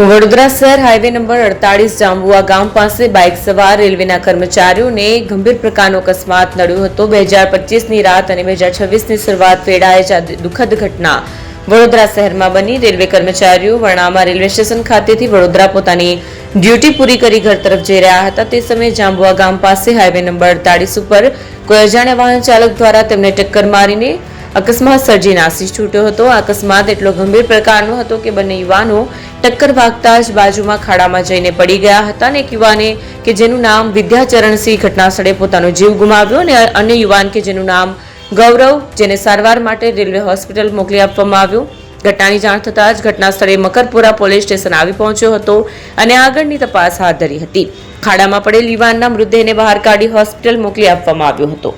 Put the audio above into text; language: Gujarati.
વડોદરા શહેર હાઈવે નંબર 48 જાંબુઆ ગામ પાસે બાઇક સવાર રેલવેના કર્મચારીઓને ગંભીર પ્રકારનો અકસ્માત નડ્યો હતો। 2025ની રાત અને 2026ની શરૂઆત વેળાએ જ દુઃખદ ઘટના વડોદરા શહેરમાં બની। રેલવે કર્મચારીઓ વર્ણામા રેલવે સ્ટેશન ખાતેથી વડોદરા પોતાની ડ્યુટી પૂરી કરી ઘર તરફ જઈ રહ્યા હતા। તે સમયે જાંબુઆ ગામ પાસે હાઈવે નંબર 48 ઉપર કોઈ અજાણ્યા વાહન ચાલક દ્વારા તેમને ટક્કર મારીને અકસ્માત સર્જી નાસી છૂટ્યો હતો। આ અકસ્માત એટલો ગંભીર પ્રકારનો હતો કે બંને યુવાનો ટક્કર વાગતા જ બાજુમાં ખાડામાં જઈને પડી ગયા હતા અને એક યુવાને કે જેનું નામ વિદ્યાચરણસિંહ ઘટનાસ્થળે પોતાનો જીવ ગુમાવ્યો અને અન્ય યુવાન કે જેનું નામ ગૌરવ જેને સારવાર માટે રેલવે હોસ્પિટલ મોકલી આપવામાં આવ્યો। ઘટનાની જાણ થતાં જ ઘટનાસ્થળે મકરપુરા પોલીસ સ્ટેશન આવી પહોંચ્યો હતો અને આગળની તપાસ હાથ ધરી હતી। ખાડામાં પડેલ યુવાનના મૃતદેહને બહાર કાઢી હોસ્પિટલ મોકલી આપવામાં આવ્યો હતો।